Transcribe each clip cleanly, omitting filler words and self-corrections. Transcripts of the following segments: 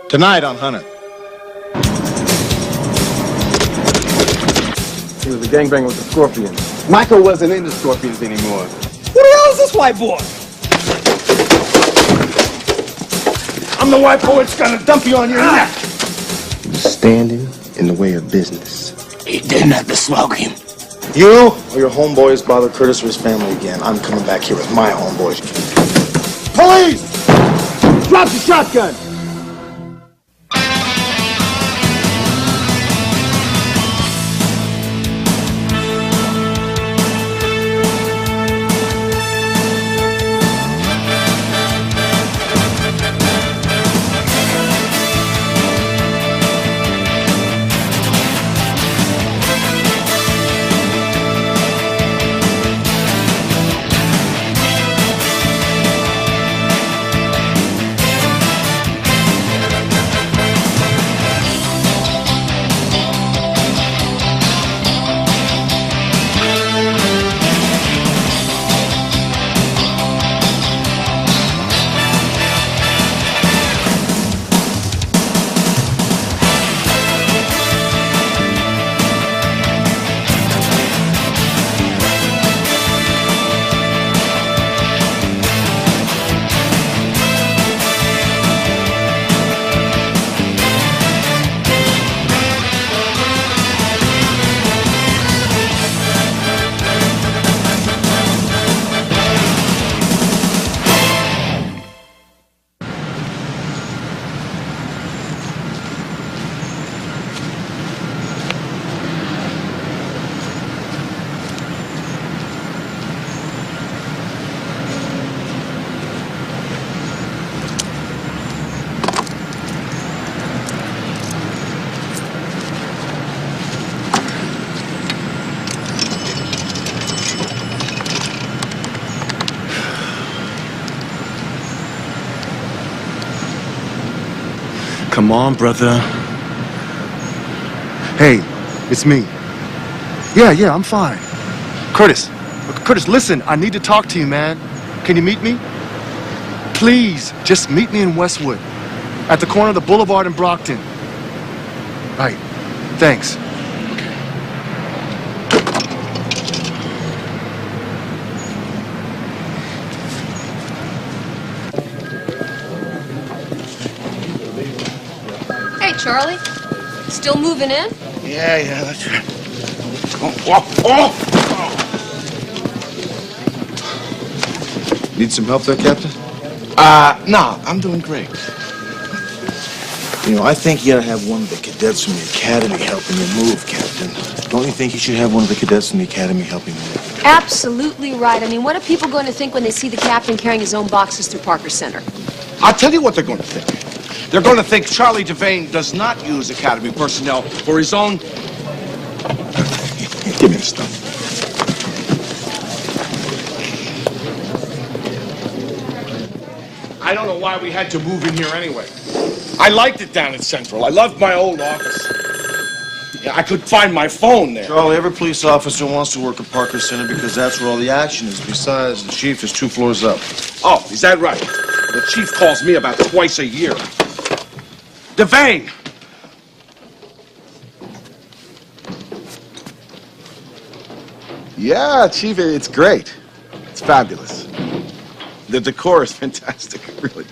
Tonight on Hunter. He was a gangbanger with the Scorpions. Michael wasn't in the Scorpions anymore. Who the hell is this white boy? I'm the white boy that's gonna dump you on your neck. Standing in the way of business. He didn't have to smoke him. You or your homeboys bother Curtis or his family again, I'm coming back here with my homeboys. Police! Drop the shotgun! Come on, brother. Hey, it's me. Yeah, I'm fine. Curtis, listen, I need to talk to you, man. Can you meet me? Please, just meet me in Westwood, at the corner of the Boulevard in Brockton. Right, thanks. Hey, Charlie. Still moving in? Yeah, that's right. Need some help there, Captain? No, I'm doing great. You know, I think you ought to have one of the cadets from the academy helping you move, Captain. Don't you think you should have one of the cadets from the academy helping you move? Absolutely right. I mean, what are people going to think when they see the captain carrying his own boxes through Parker Center? I'll tell you what they're going to think. They're going to think Charlie Devane does not use Academy personnel for his own... Give me the stuff. I don't know why we had to move in here anyway. I liked it down at Central. I loved my old office. Yeah, I could find my phone there. Charlie, every police officer wants to work at Parker Center because that's where all the action is. Besides, the chief is 2 floors up. Oh, is that right? The chief calls me about twice a year. Devane! Yeah, Chief, it's great. It's fabulous. The decor is fantastic, really.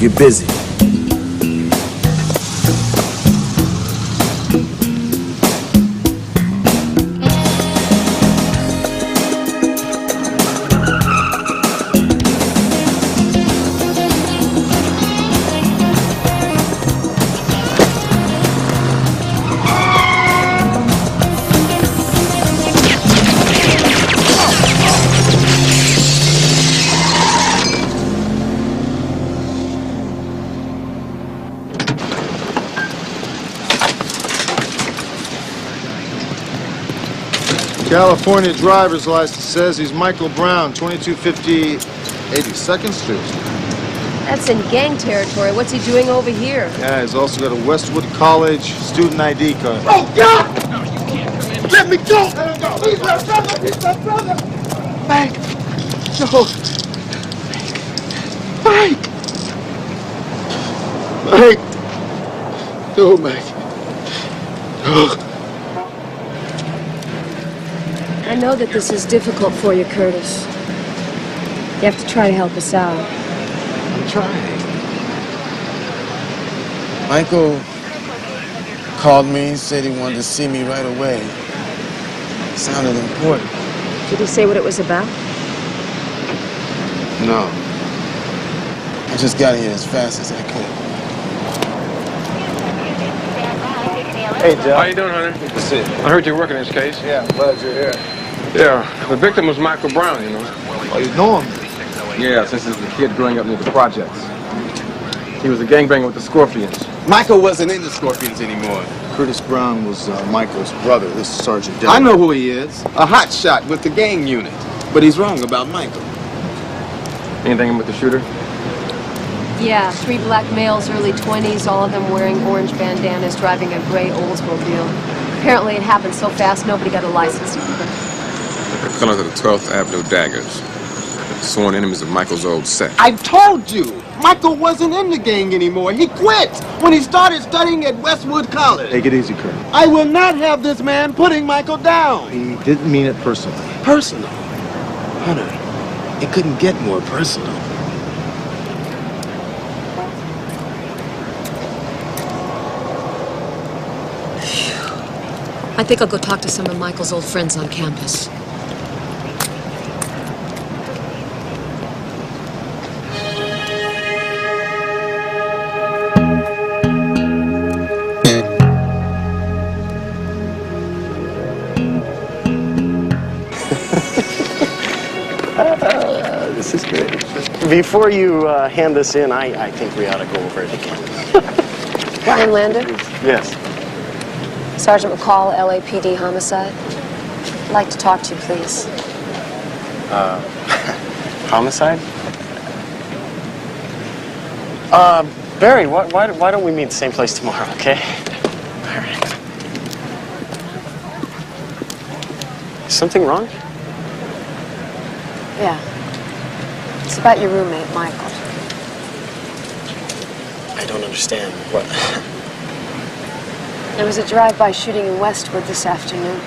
You're busy. California driver's license says he's Michael Brown, 2250 82nd Street. That's in gang territory. What's he doing over here? Yeah, he's also got a Westwood College student ID card. Oh, God! No, you can't come in. Let me go! Let him go! He's my brother! He's my brother! Mike! No! Mike! Mike! No, Mike. No. I know that this is difficult for you, Curtis. You have to try to help us out. I'm trying. Michael called me, said he wanted to see me right away. It sounded important. Did he say what it was about? No. I just got here as fast as I could. Hey, Jeff. How you doing, Hunter? Good to see you. I heard you're working this case. Yeah, I'm glad you're here. Yeah, the victim was Michael Brown, you know. Oh, you know him? Yeah, since he was a kid growing up near the projects. He was a gangbanger with the Scorpions. Michael wasn't in the Scorpions anymore. Curtis Brown was Michael's brother. This is Sergeant Dillon. I know who he is. A hotshot with the gang unit. But he's wrong about Michael. Anything with the shooter? Yeah, 3 black males, early 20s, all of them wearing orange bandanas, driving a gray Oldsmobile. Apparently it happened so fast, nobody got a license. The fellows of the 12th Avenue Daggers. Sworn enemies of Michael's old set. I told you! Michael wasn't in the gang anymore. He quit when he started studying at Westwood College. Take it easy, Curtis. I will not have this man putting Michael down. He didn't mean it personally. Personal. Hunter, it couldn't get more personal. I think I'll go talk to some of Michael's old friends on campus. This is great. Before you hand this in, I think we ought to go over it again. Brian Lander? Yes. Sergeant McCall, LAPD homicide. I'd like to talk to you, please. Homicide? Barry, why don't we meet the same place tomorrow, okay? All right. Is something wrong? Yeah. It's about your roommate, Michael. I don't understand. What? There was a drive-by shooting in Westwood this afternoon.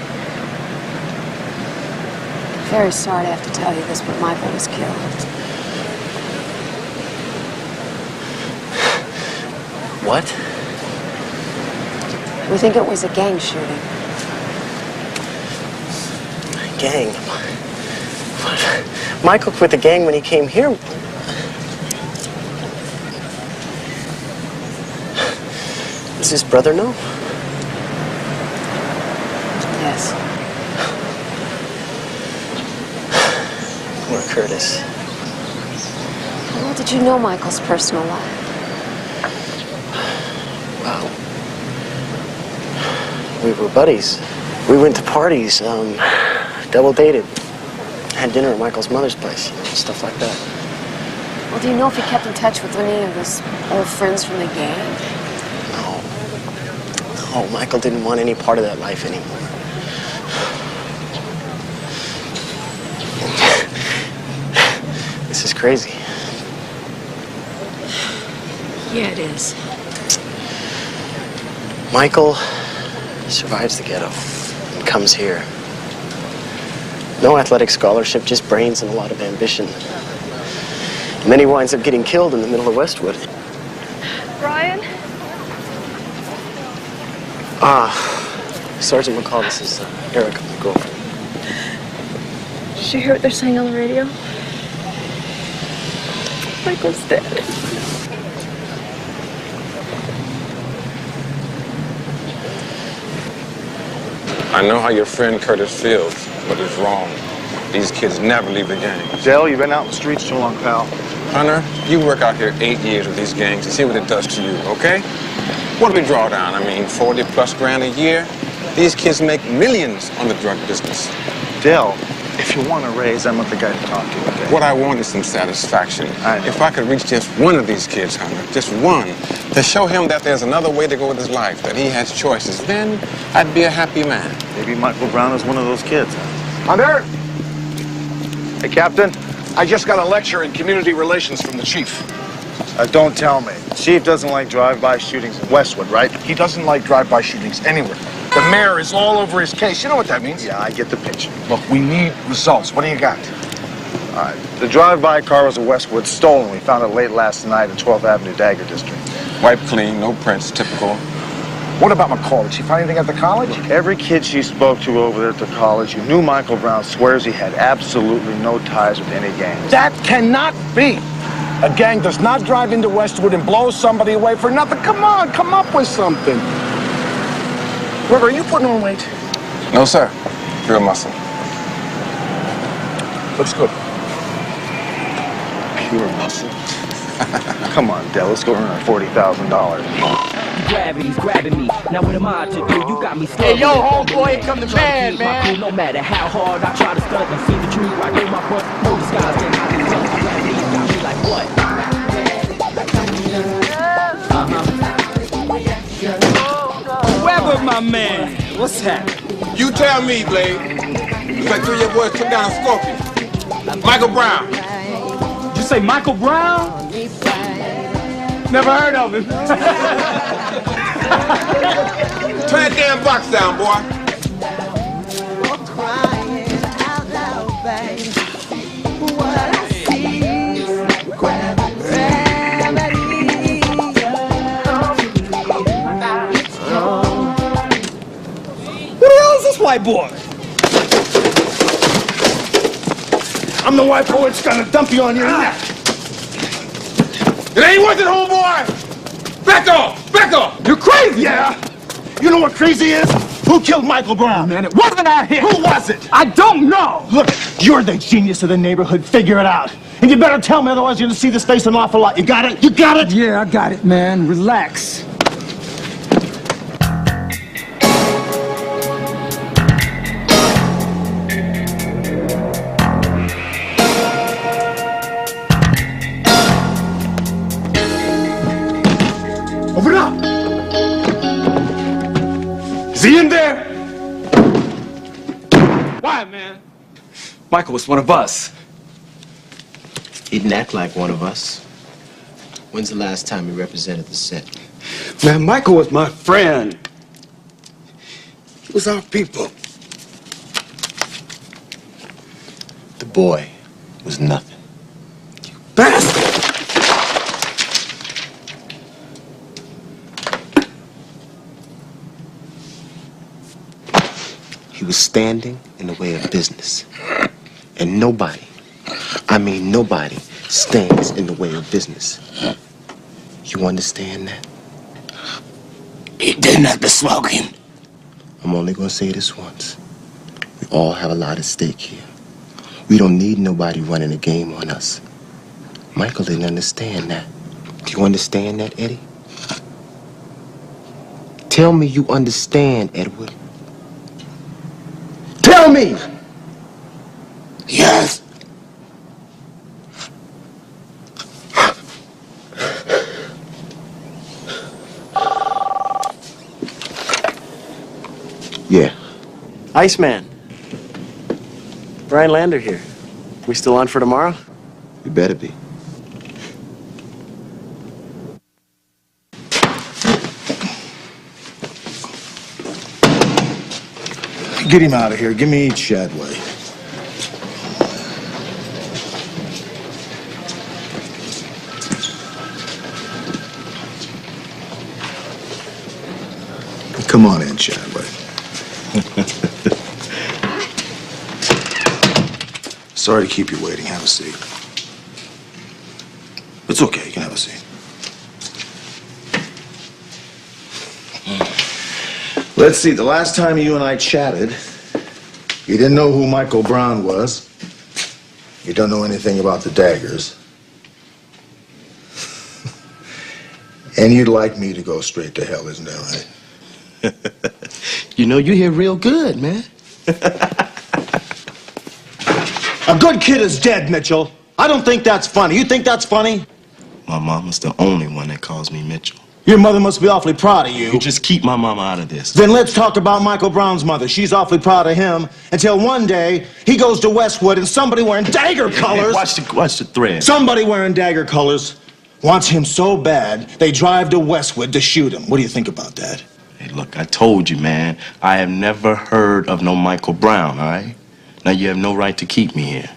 Very sorry to have to tell you this, but Michael was killed. What? We think it was a gang shooting. Gang? What? Michael quit the gang when he came here. Does his brother know? Yes. Poor Curtis. Well, did you know Michael's personal life? Wow. We were buddies. We went to parties, double dated. Had dinner at Michael's mother's place, you know, stuff like that. Well, do you know if he kept in touch with any of his old friends from the gang? No, Michael didn't want any part of that life anymore. This is crazy. Yeah, it is. Michael survives the ghetto and comes here. No athletic scholarship, just brains and a lot of ambition. And then he winds up getting killed in the middle of Westwood. Brian? Sergeant McCall, this is Erica, my girlfriend. Did you hear what they're saying on the radio? Michael's dead. I know how your friend Curtis feels, but it's wrong. These kids never leave the gang. Dale, you've been out in the streets too long, pal. Hunter, you work out here 8 years with these gangs and see what it does to you, okay? What do we draw down? I mean, 40+ grand a year? These kids make millions on the drug business. Dell, if you want a raise, I'm not the guy to talk to, okay? What I want is some satisfaction. If I could reach just one of these kids, Hunter, just one, to show him that there's another way to go with his life, that he has choices, then I'd be a happy man. Maybe Michael Brown is one of those kids. Hunter, Hey, Captain. I just got a lecture in community relations from the chief. Don't tell me. Chief doesn't like drive-by shootings in Westwood, right? He doesn't like drive-by shootings anywhere. The mayor is all over his case. You know what that means? Yeah, I get the picture. Look, we need results. What do you got? All right. The drive-by car was a Westwood stolen. We found it late last night in 12th Avenue Dagger District. Wiped clean, no prints, typical. What about McCall? Did she find anything at the college? Look, every kid she spoke to over there at the college who knew Michael Brown swears he had absolutely no ties with any gangs. That cannot be. A gang does not drive into Westwood and blow somebody away for nothing. Come on, come up with something. River, are you putting on weight? No, sir. Real muscle. Looks good. Pure muscle. Come on, Dell, let's go earn our $40,000. Gravity's grabbing me. Now what am I to do? You got me stuck. Hey, yo, homeboy, here come the man, man. No matter how hard I try to stunt and see the truth right in my front. No disguise can hide this stuff. Gravity's got me like what? Webber, my man. What's happening? You tell me, Blade. It's like 3 of your boys took down a scorpion. Michael Brown. Did you say Michael Brown? Never heard of him. Turn that damn box down, boy. Who the hell is this white boy? I'm the white boy that's gonna dump you on your neck. It ain't worth it, homeboy! Back off! Back off! You're crazy! Yeah. You know what crazy is? Who killed Michael Brown? Man, it wasn't out here. Who was it? I don't know. Look, you're the genius of the neighborhood. Figure it out. And you better tell me, otherwise you're gonna see this face an awful lot. You got it? You got it? Yeah, I got it, man. Relax. Open it up! Is he in there? Why, man? Michael was one of us. He didn't act like one of us. When's the last time he represented the set? Man, Michael was my friend. He was our people. The boy was nothing. Bastard! He was standing in the way of business. And nobody, I mean nobody, stands in the way of business. You understand that? He didn't have to smoke him. I'm only gonna say this once. We all have a lot at stake here. We don't need nobody running a game on us. Michael didn't understand that. Do you understand that, Eddie? Tell me you understand, Edward. Tell me! Yes. Yeah. Iceman. Brian Lander here. We still on for tomorrow? You better be. Get him out of here. Give me Shadway. Come on in, Shadway. Sorry to keep you waiting. Have a seat. It's okay. You can have a seat. Let's see. The last time you and I chatted, you didn't know who Michael Brown was. You don't know anything about the daggers. And you'd like me to go straight to hell, isn't that right? You know, you hear real good, man. A good kid is dead, Mitchell. I don't think that's funny. You think that's funny? My mama's the only one that calls me Mitchell. Your mother must be awfully proud of you. You just keep my mama out of this. Then let's talk about Michael Brown's mother. She's awfully proud of him until one day he goes to Westwood and somebody wearing dagger colors. Watch the thread. Somebody wearing dagger colors wants him so bad they drive to Westwood to shoot him. What do you think about that? Hey, look, I told you, man. I have never heard of no Michael Brown, all right? Now you have no right to keep me here.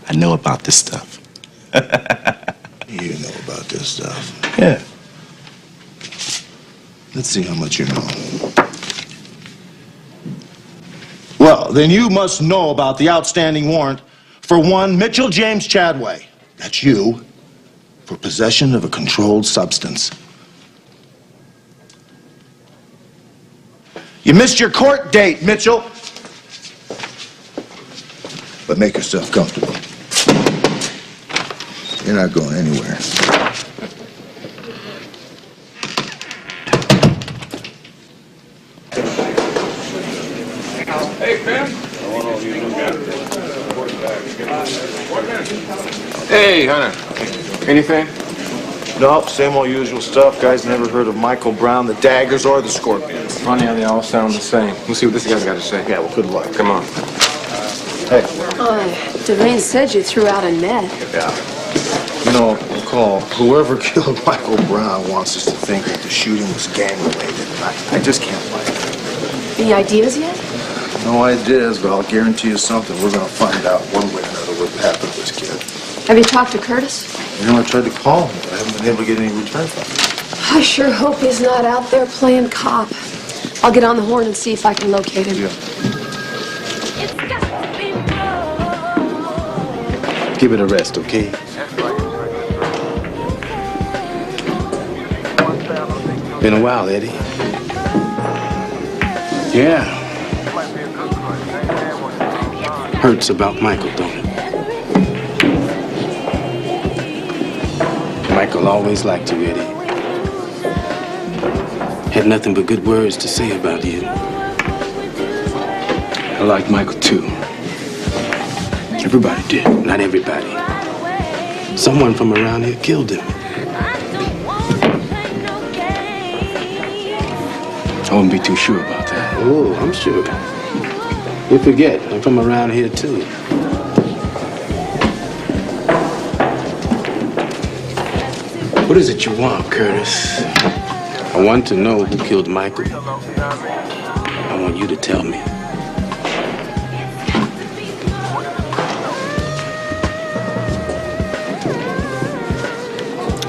I know about this stuff. You know about this stuff. Yeah. Let's see how much you know. Well, then you must know about the outstanding warrant for one Mitchell James Chadway. That's you. For possession of a controlled substance. You missed your court date, Mitchell. But make yourself comfortable. You're not going anywhere. Hey, Pam. Hey, Hunter. Anything? No, same old usual stuff. Guys never heard of Michael Brown, the Daggers, or the Scorpions. Funny how they all sound the same. We'll see what this guy's got to say. Yeah, well, good luck. Come on. Hey. Devane said you threw out a net. Yeah. You know, Call, whoever killed Michael Brown wants us to think that the shooting was gang-related. I just can't buy it. Any ideas yet? No ideas, but I'll guarantee you something. We're going to find out one way or another what happened to this kid. Have you talked to Curtis? You know, I tried to call him, but I haven't been able to get any return from him. I sure hope he's not out there playing cop. I'll get on the horn and see if I can locate him. Yeah. Give it a rest, okay? Been a while, Eddie. Yeah. Hurts about Michael, don't it? Michael always liked you, Eddie. Had nothing but good words to say about you. I liked Michael, too. Everybody did. Not everybody. Someone from around here killed him. I wouldn't be too sure about that. Oh, I'm sure. You forget, I'm from around here, too. What is it you want, Curtis? I want to know who killed Michael. I want you to tell me.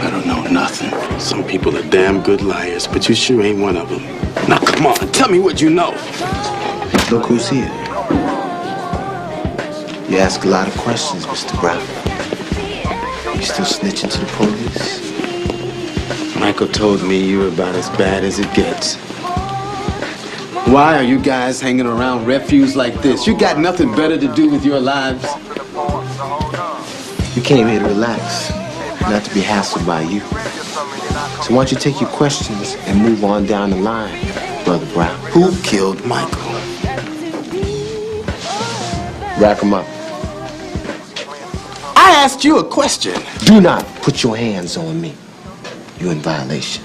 I don't know nothing. Some people are damn good liars, but you sure ain't one of them. Now, come on, tell me what you know. Look who's here. You ask a lot of questions, Mr. Brown. You still snitching to the police? Michael told me you're about as bad as it gets. Why are you guys hanging around refuse like this? You got nothing better to do with your lives? We came here to relax, not to be hassled by you. So why don't you take your questions and move on down the line, Brother Brown? Who killed Michael? Rack him up. I asked you a question. Do not put your hands on me. You're in violation.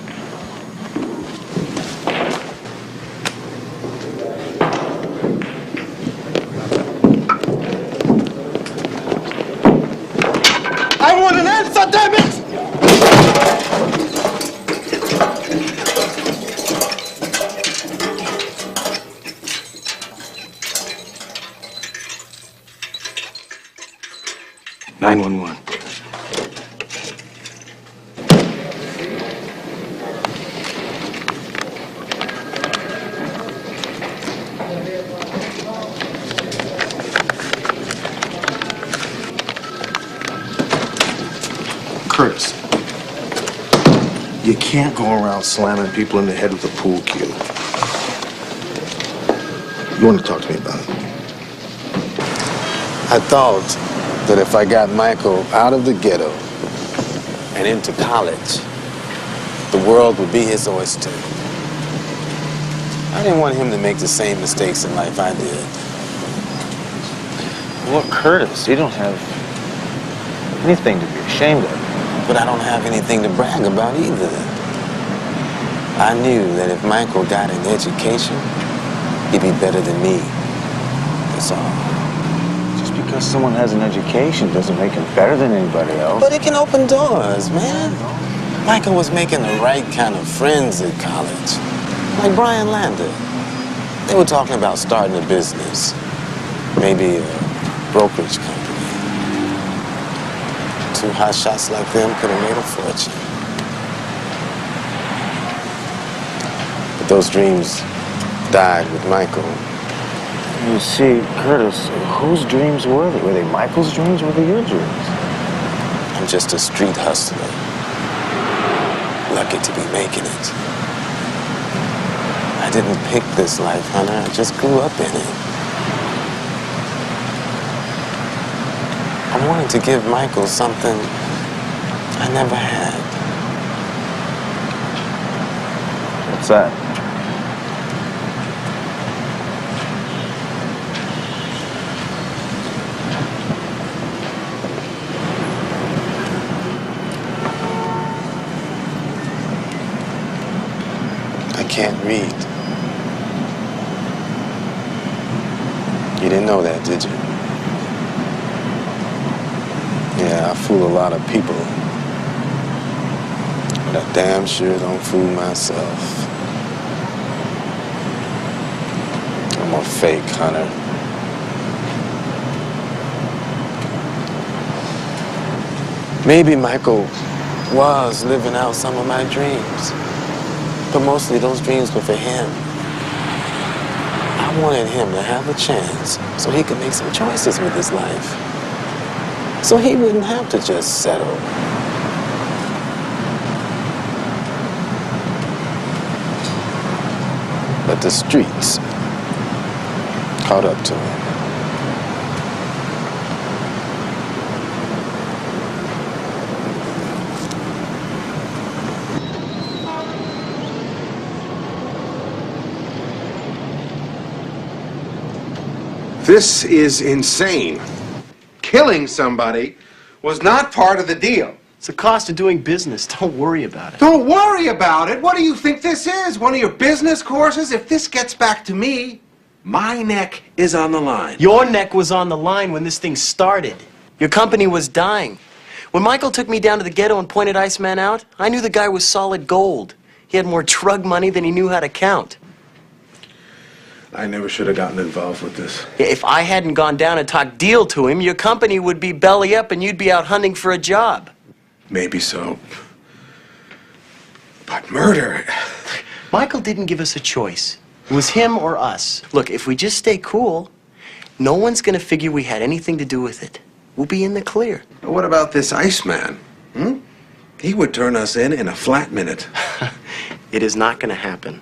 I want an answer, damn it! (911). Curtis, you can't go around slamming people in the head with a pool cue. You want to talk to me about it? I thought that if I got Michael out of the ghetto and into college, the world would be his oyster. I didn't want him to make the same mistakes in life I did. Look, Curtis, you don't have anything to be ashamed of. But I don't have anything to brag about either. I knew that if Michael got an education, he'd be better than me. That's all. Just because someone has an education doesn't make him better than anybody else. But it can open doors, man. Michael was making the right kind of friends at college. Like Brian Lander. They were talking about starting a business. Maybe a brokerage company. Two hotshots like them could have made a fortune. But those dreams died with Michael. You see, Curtis, whose dreams were they? Were they Michael's dreams or were they your dreams? I'm just a street hustler. Lucky to be making it. I didn't pick this life, Hunter. I just grew up in it. I wanted to give Michael something I never had. What's that? I can't read. You didn't know that, did you? Yeah, I fool a lot of people. But I damn sure don't fool myself. I'm a fake, Hunter. Maybe Michael was living out some of my dreams. But mostly those dreams were for him. I wanted him to have a chance so he could make some choices with his life. So he wouldn't have to just settle. But the streets caught up to him. This is insane. Killing somebody was not part of the deal. It's the cost of doing business. Don't worry about it. Don't worry about it. What do you think this is? One of your business courses? If this gets back to me, my neck is on the line. Your neck was on the line when this thing started. Your company was dying. When Michael took me down to the ghetto and pointed Iceman out, I knew the guy was solid gold. He had more drug money than he knew how to count. I never should have gotten involved with this. If I hadn't gone down and talked deal to him, your company would be belly up and you'd be out hunting for a job. Maybe so. But murder... Michael didn't give us a choice. It was him or us. Look, if we just stay cool, no one's gonna figure we had anything to do with it. We'll be in the clear. What about this Iceman? He would turn us in a flat minute. It is not gonna happen.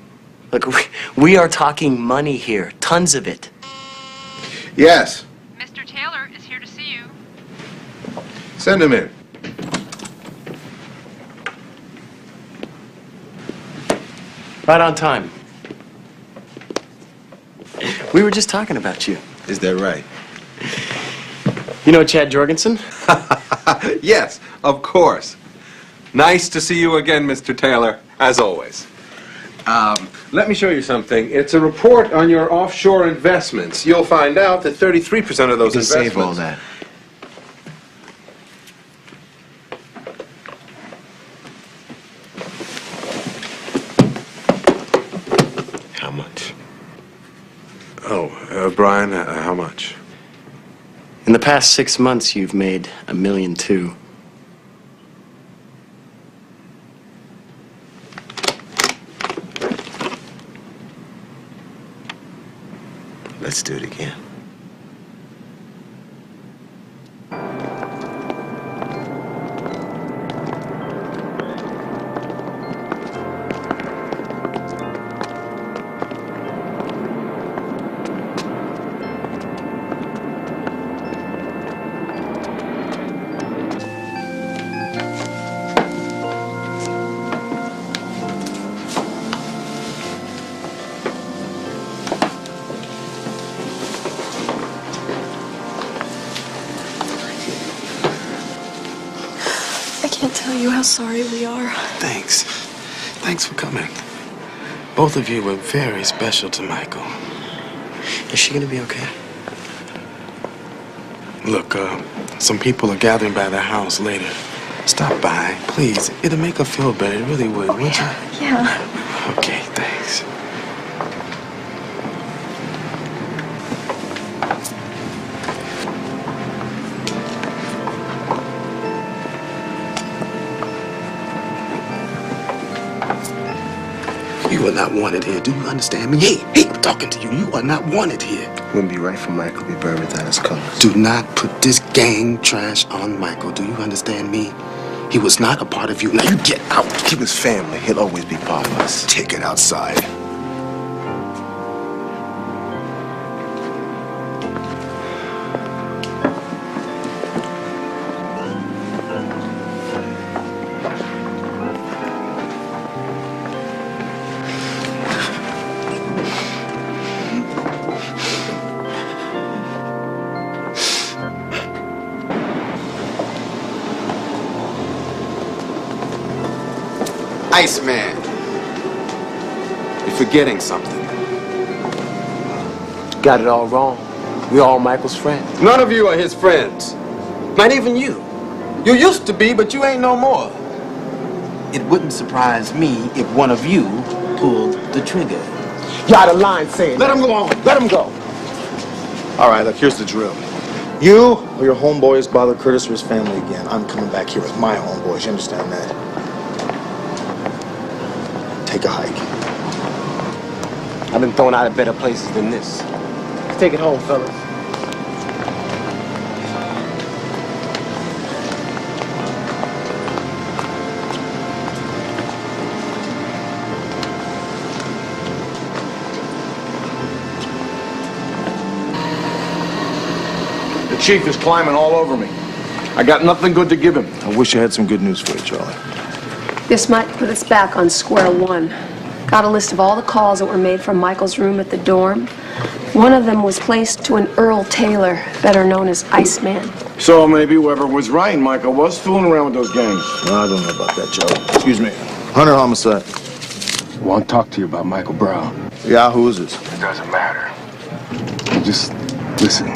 Look, we are talking money here. Tons of it. Yes. Mr. Taylor is here to see you. Send him in. Right on time. We were just talking about you. Is that right? You know Chad Jorgensen? Yes, of course. Nice to see you again, Mr. Taylor, as always. Let me show you something. It's a report on your offshore investments. You'll find out that 33% of those You can investments... save all that. How much? Oh, Brian, how much? In the past 6 months, you've made $1.2 million. Let's do it again. tell you how sorry we are. Thanks. Thanks for coming. Both of you were very special to Michael. Is she gonna be okay? Look, some people are gathering by the house later. Stop by, please. It'll make her feel better. It really would, wouldn't you? Yeah. Okay, thanks. You are not wanted here. Do you understand me? Hey, I'm talking to you. You are not wanted here. Wouldn't be right for Michael to be buried without his colors. Do not put this gang trash on Michael. Do you understand me? He was not a part of you. Now you get out. He was family. He'll always be part of us. Take it outside. Iceman, you're forgetting something. Got it all wrong. We're all Michael's friends. None of you are his friends. Not even you. You used to be, but you ain't no more. It wouldn't surprise me if one of you pulled the trigger. You out of line saying Let him go on. Let him go. All right, look, here's the drill. You or your homeboys bother Curtis or his family again, I'm coming back here with my homeboys. You understand that? Take a hike. I've been thrown out of better places than this. Let's take it home, fellas. The chief is climbing all over me. I got nothing good to give him. I wish I had some good news for you, Charlie. This might put us back on square one. Got a list of all the calls that were made from Michael's room at the dorm. One of them was placed to an Earl Taylor, better known as Iceman. So maybe whoever was right, Michael was fooling around with those gangs. No, I don't know about that, Joe. Excuse me. Hunter homicide. I want to talk to you about Michael Brown. Yeah, who is this? It doesn't matter. Just listen.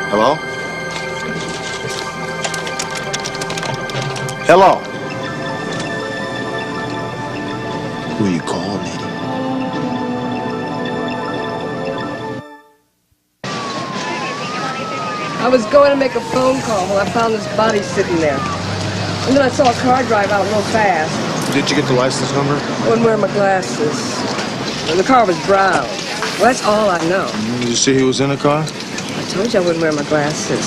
Hello? Hello? Who you calling, lady? I was going to make a phone call when I found this body sitting there. And then I saw a car drive out real fast. Did you get the license number? I wasn't wearing my glasses. And the car was brown. Well, that's all I know. Did you see who was in the car? I told you I wouldn't wear my glasses.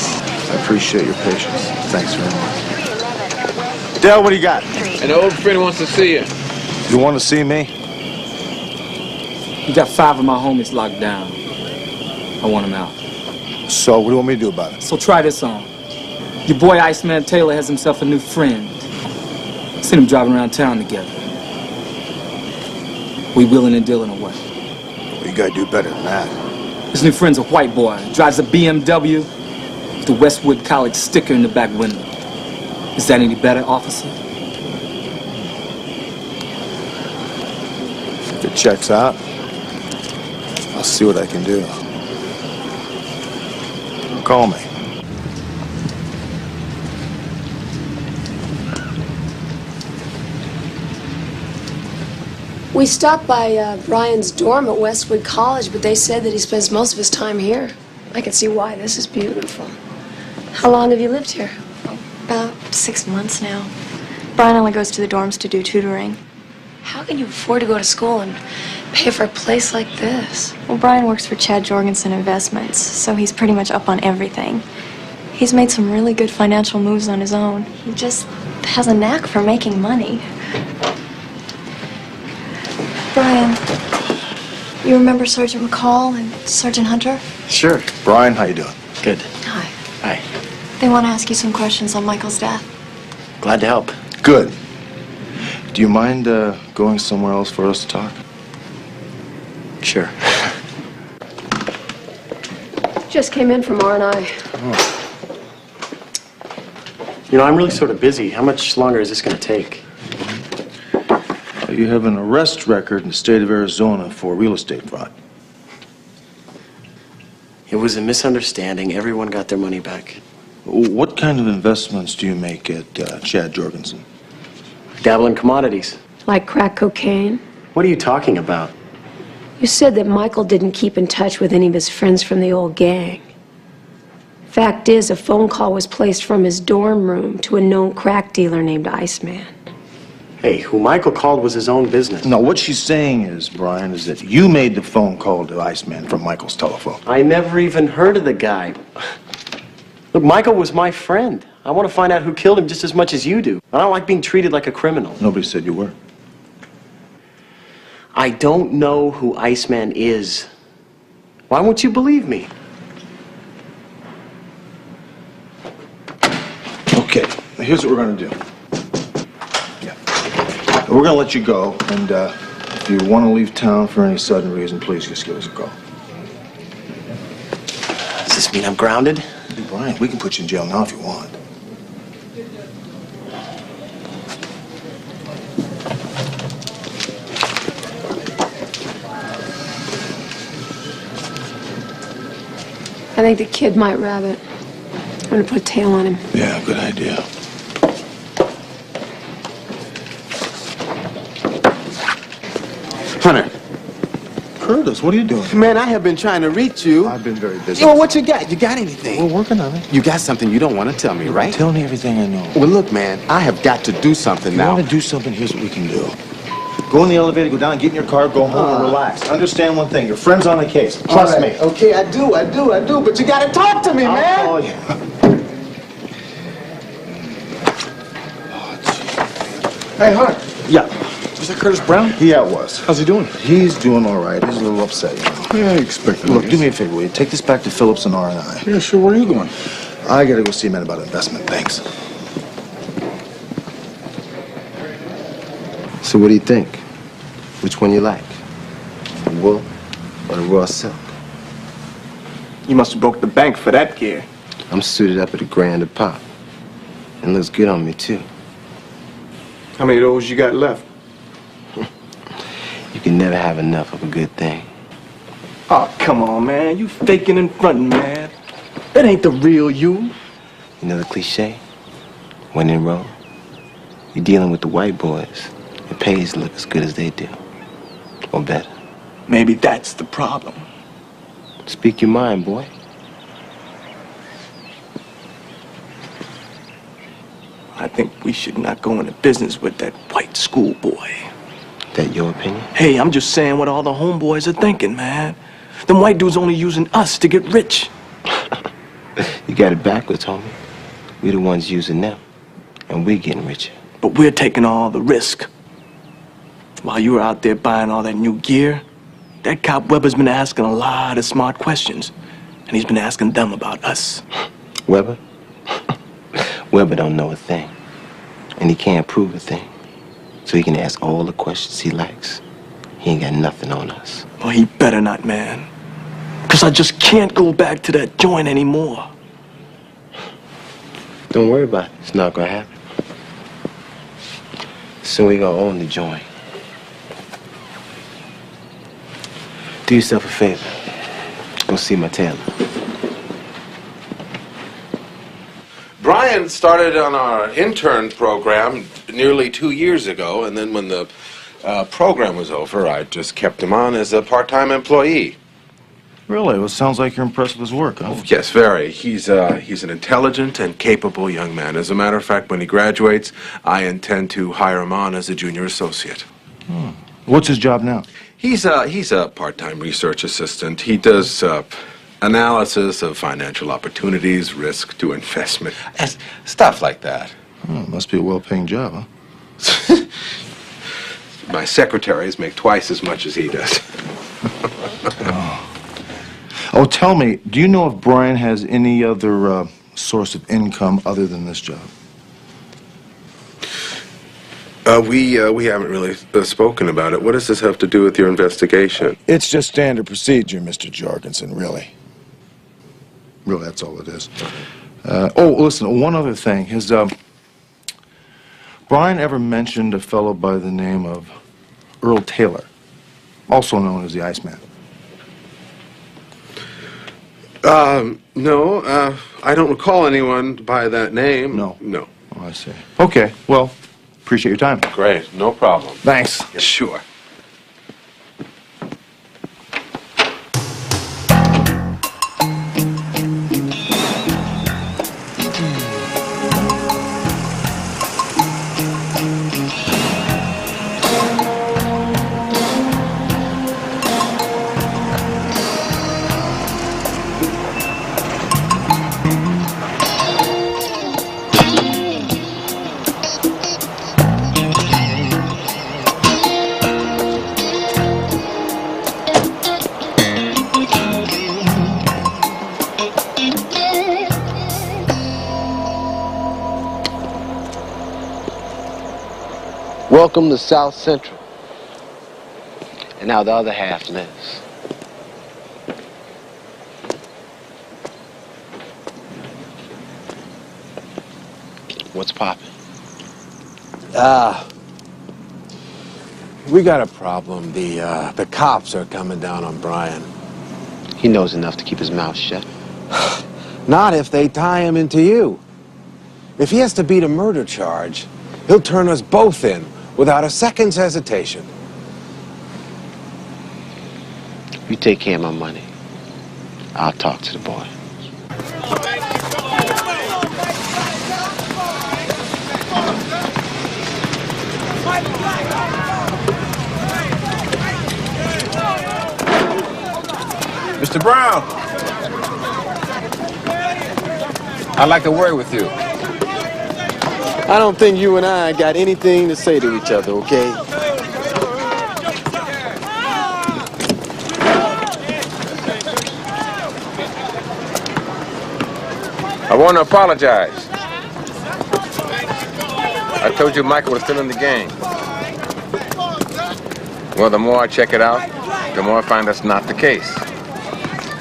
I appreciate your patience. Thanks very much. Dale, what do you got? An old friend wants to see you. You want to see me? You got 5 of my homies locked down. I want them out. So, what do you want me to do about it? So try this on. Your boy Iceman Taylor has himself a new friend. Seen him driving around town together. We wheeling and dealing away. Well, you gotta do better than that. His new friend's a white boy. Drives a BMW with the Westwood College sticker in the back window. Is that any better, officer? If it checks out, I'll see what I can do. Call me. We stopped by Brian's dorm at Westwood College, but they said that he spends most of his time here. I can see why. This is beautiful. How long have you lived here? About 6 months now. Brian only goes to the dorms to do tutoring. How can you afford to go to school and pay for a place like this? Well, Brian works for Chad Jorgensen Investments, so he's pretty much up on everything. He's made some really good financial moves on his own. He just has a knack for making money. Brian, you remember Sergeant McCall and Sergeant Hunter? Sure. Brian, how you doing? Good. Hi. Hi. They want to ask you some questions on Michael's death. Glad to help. Good. Do you mind going somewhere else for us to talk? Sure. Just came in from R&I. Oh. You know, I'm really sort of busy. How much longer is this going to take? You have an arrest record in the state of Arizona for real estate fraud. It was a misunderstanding. Everyone got their money back. What kind of investments do you make at Chad Jorgensen? Dabble in commodities. Like crack cocaine? What are you talking about? You said that Michael didn't keep in touch with any of his friends from the old gang. Fact is, a phone call was placed from his dorm room to a known crack dealer named Iceman. Hey, who Michael called was his own business. No, what she's saying is, Brian, is that you made the phone call to Iceman from Michael's telephone. I never even heard of the guy. Look, Michael was my friend. I want to find out who killed him just as much as you do. I don't like being treated like a criminal. Nobody said you were. I don't know who Iceman is. Why won't you believe me? Okay, here's what we're going to do. We're going to let you go, and if you want to leave town for any sudden reason, please just give us a call. Does this mean I'm grounded? Hey, Brian, we can put you in jail now if you want. I think the kid might rabbit. I'm gonna put a tail on him. Yeah, good idea. Hunter. Curtis, what are you doing? Man, I have been trying to reach you. I've been very busy. Yo, what you got? You got anything? We're working on it. You got something you don't want to tell me, right? Tell me everything I know. Well, look, man, I have got to do something If now. you want to do something, here's what we can do. Go in the elevator, go down, get in your car, go home and relax. Understand one thing, your friend's on the case. Trust me. Okay, I do, but you got to talk to me, man. I'll call you. Hey, Hunter. Yeah. Was that Curtis Brown? Yeah, it was. How's he doing? He's doing all right. He's a little upset, you know. Yeah, I expected. Look, do me a favor, will you? Take this back to Phillips and R&I. Yeah, sure. Where are you going? I gotta go see a man about investment things. So what do you think? Which one you like? The wool or the raw silk? You must have broke the bank for that gear. I'm suited up at $1,000 a pop. And looks good on me, too. How many of those you got left? You can never have enough of a good thing. Oh, come on, man. You faking and fronting, man. That ain't the real you. You know the cliche? When in Rome, you're dealing with the white boys. It pays to look as good as they do. Or better. Maybe that's the problem. Speak your mind, boy. I think we should not go into business with that white schoolboy. That your opinion? Hey, I'm just saying what all the homeboys are thinking, man. Them white dudes only using us to get rich. You got it backwards, homie. We're the ones using them. And we're getting richer. But we're taking all the risk. While you were out there buying all that new gear, that cop Weber's been asking a lot of smart questions. And he's been asking them about us. Weber? Weber don't know a thing. And he can't prove a thing. So he can ask all the questions he likes. He ain't got nothing on us. Well, he better not, man. Because I just can't go back to that joint anymore. Don't worry about it. It's not gonna happen. Soon we gonna own the joint. Do yourself a favor. Go see my tailor. Brian started on our intern program nearly 2 years ago, and then when the program was over, I just kept him on as a part-time employee. Really? Well, it sounds like you're impressed with his work, huh? Yes, very. He's an intelligent and capable young man. As a matter of fact, when he graduates, I intend to hire him on as a junior associate. Hmm. What's his job now? He's a part-time research assistant. He does analysis of financial opportunities, risk to investment, and stuff like that. Oh, must be a well-paying job, huh? My secretaries make twice as much as he does. Oh, tell me, do you know if Brian has any other source of income other than this job? We haven't really spoken about it. What does this have to do with your investigation? It's just standard procedure, Mr. Jorgensen, really. Really, that's all it is. Oh, listen, one other thing. His Brian ever mentioned a fellow by the name of Earl Taylor, also known as the Iceman? No, I don't recall anyone by that name. No. No. Oh, I see. Okay, well, appreciate your time. Great, no problem. Thanks. Sure. Welcome to South Central. And now the other half lives. What's poppin'? We got a problem. The cops are coming down on Brian. He knows enough to keep his mouth shut. Not if they tie him into you. If he has to beat a murder charge, he'll turn us both in without a second's hesitation. You take care of my money. I'll talk to the boy. Mr. Brown, I'd like to word with you. I don't think you and I got anything to say to each other, okay? I want to apologize. I told you Michael was still in the gang. Well, the more I check it out, the more I find that's not the case.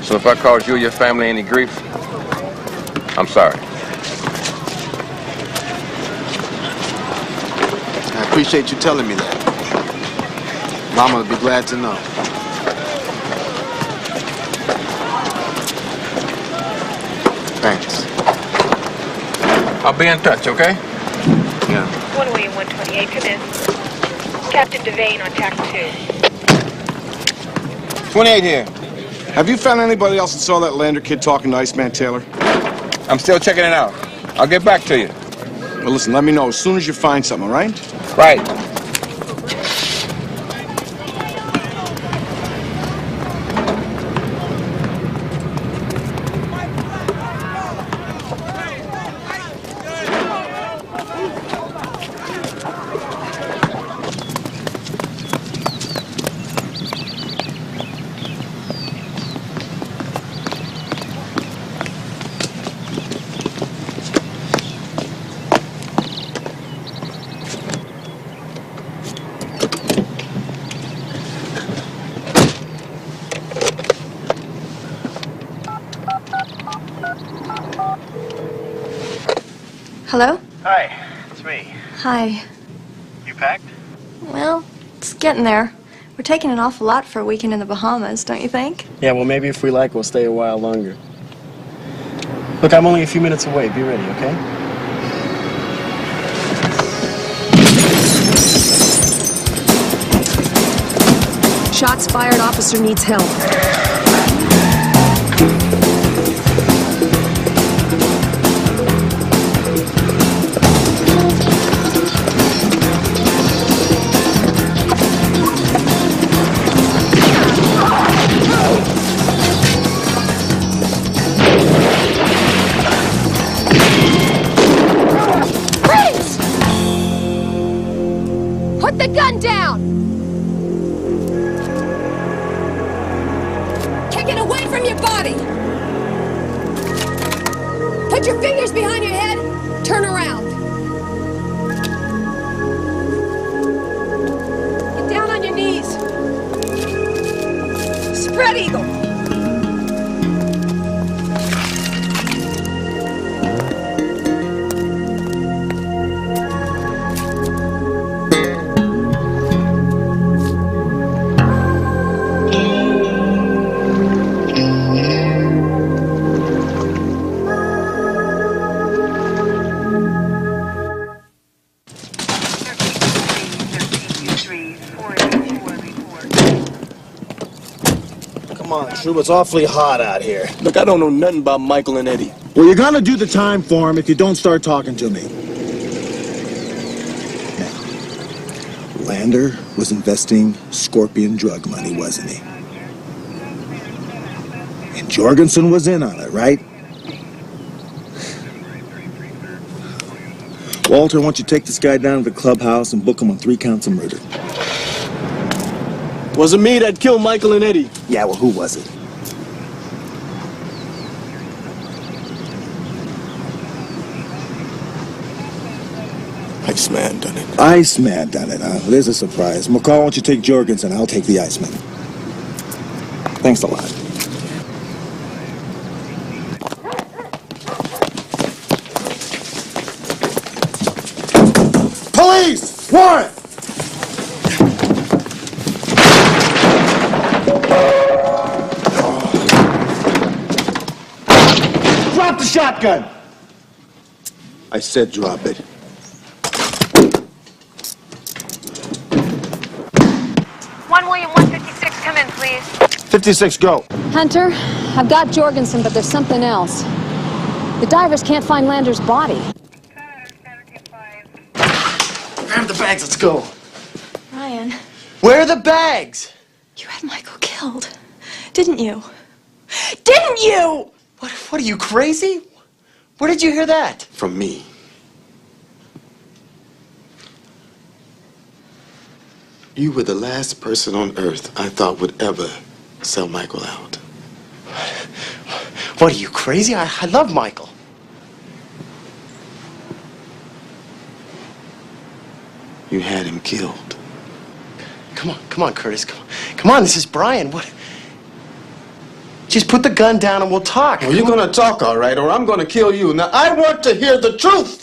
So if I caused you or your family any grief, I'm sorry. I appreciate you telling me that. Mama would be glad to know. Thanks. I'll be in touch, okay? Yeah. 1 William 128, come in. Captain Devane on tack 2. 28 here. Have you found anybody else that saw that Lander kid talking to Iceman Taylor? I'm still checking it out. I'll get back to you. Well, listen, let me know as soon as you find something, all right? Right. Hello? Hi, it's me. Hi. You packed? Well, it's getting there. We're taking an awful lot for a weekend in the Bahamas, don't you think? Yeah, well, maybe if we like, we'll stay a while longer. Look, I'm only a few minutes away. Be ready, okay? Shots fired, officer needs help. Freeze! Put the gun down! Kick it away from your body! Put your fingers behind your head, turn around. Get down on your knees. Spread eagle. on, Troop. It's awfully hot out here. Look, I don't know nothing about Michael and Eddie. Well, you're gonna do the time for him if you don't start talking to me. Now, Lander was investing Scorpion drug money, wasn't he? And Jorgensen was in on it, right? Walter, why don't you take this guy down to the clubhouse and book him on 3 counts of murder? Was it me that killed Michael and Eddie? Yeah, well, who was it? Iceman done it. Iceman done it, huh? Well, there's a surprise. McCall, why don't you take Jorgensen? I'll take the Iceman. Thanks a lot. Police! Warrant! Drop the shotgun! I said drop it. William 156, come in, please. 56, go. Hunter, I've got Jorgensen, but there's something else. The divers can't find Lander's body. Grab the bags, let's go. Ryan, Where are the bags? you had Michael killed, didn't you? Didn't you? What are you, crazy? Where did you hear that? From me. You were the last person on earth I thought would ever sell Michael out. What are you, crazy? I love Michael. You had him killed. Come on, Curtis, come on, this is Brian. What? Just put the gun down and we'll talk. Well, you're gonna talk, all right, or I'm gonna kill you. Now, I want to hear the truth!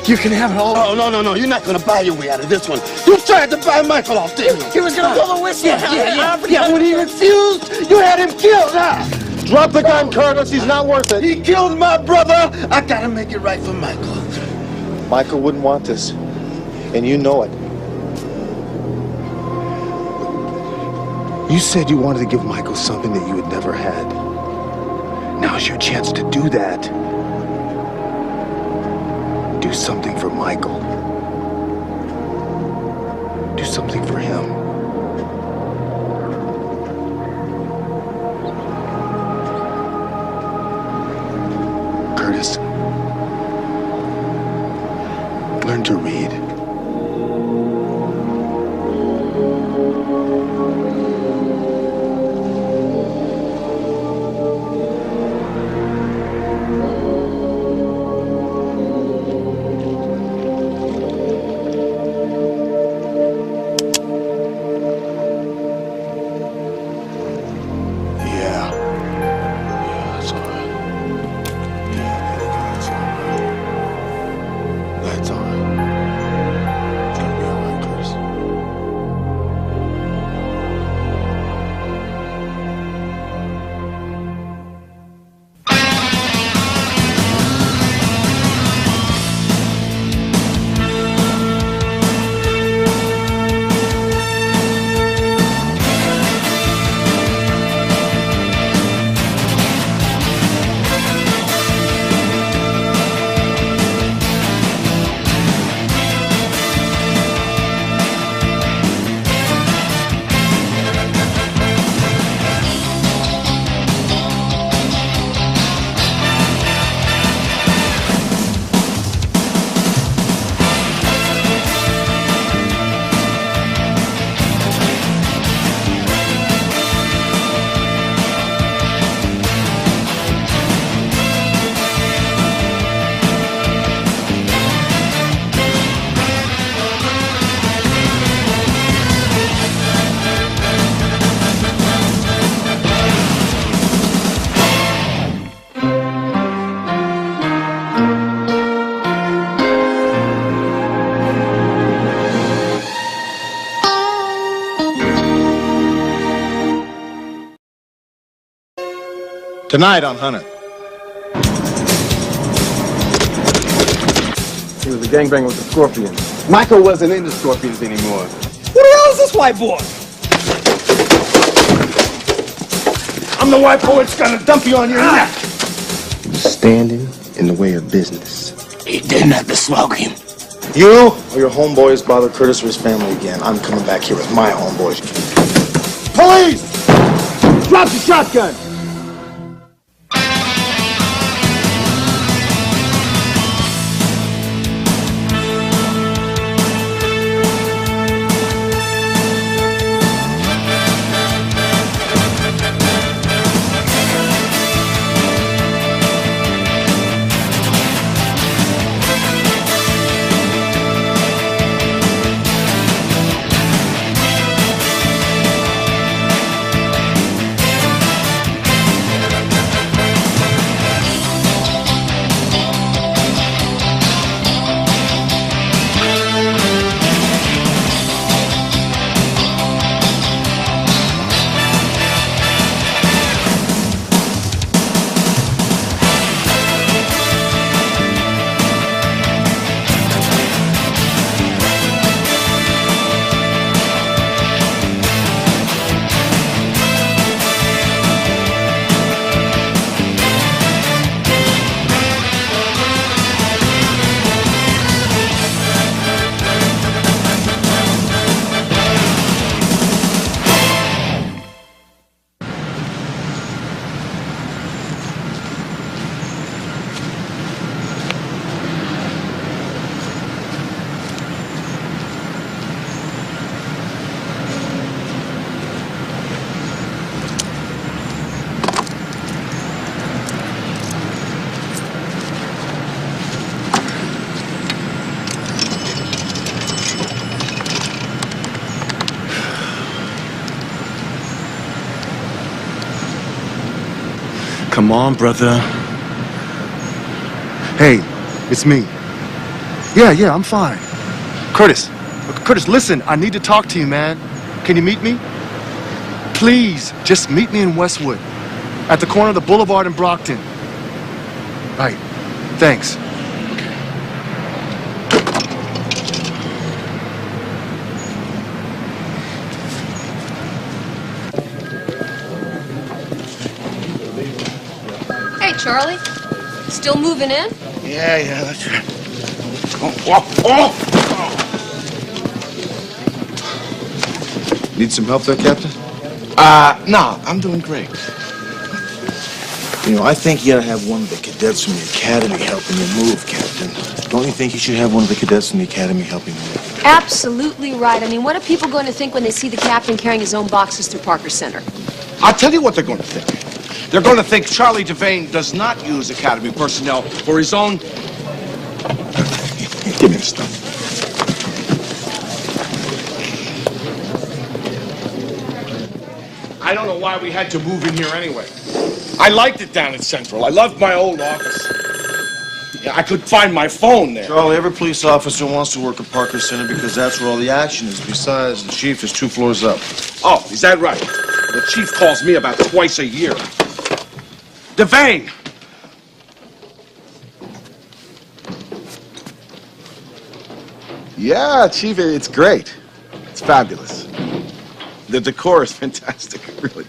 You can have it all. Oh, no. You're not going to buy your way out of this one. You tried to buy Michael off, didn't you? He was going to blow the whistle. Yeah. When he refused, you had him killed, huh? Drop the gun, Curtis. He's not worth it. He killed my brother. I got to make it right for Michael. Michael wouldn't want this, and you know it. You said you wanted to give Michael something that you had never had. Now's your chance to do that. Do something for Michael. Do something for him. Curtis, learn to read. That's all right. Tonight on Hunter. He was a gangbanger with the Scorpions. Michael wasn't in the Scorpions anymore. Who the hell is this white boy? I'm the white boy that's gonna dump you on your neck. Standing in the way of business. He didn't have to smoke him. You or your homeboys bother Curtis or his family again. I'm coming back here with my homeboys. Police! Drop the shotgun! Come on, brother. Hey, it's me. Yeah, I'm fine. Curtis, listen, I need to talk to you, man. Can you meet me? Please, just meet me in Westwood, at the corner of the Boulevard and Brockton. Right, thanks. Hey, Charlie. Still moving in? Yeah, that's right. Need some help there, Captain? No, I'm doing great. You know, I think you ought to have one of the cadets from the academy helping you move, Captain. Don't you think you should have one of the cadets from the academy helping you move? Absolutely right. I mean, what are people going to think when they see the captain carrying his own boxes through Parker Center? I'll tell you what they're going to think. They're going to think Charlie Devane does not use Academy personnel for his own... Give me the stuff. I don't know why we had to move in here anyway. I liked it down at Central. I loved my old office. Yeah, I could find my phone there. Charlie, every police officer wants to work at Parker Center because that's where all the action is. Besides, the chief is 2 floors up. Oh, is that right? The chief calls me about twice a year. Devane! Yeah, Chief, it's great. It's fabulous. The decor is fantastic, really.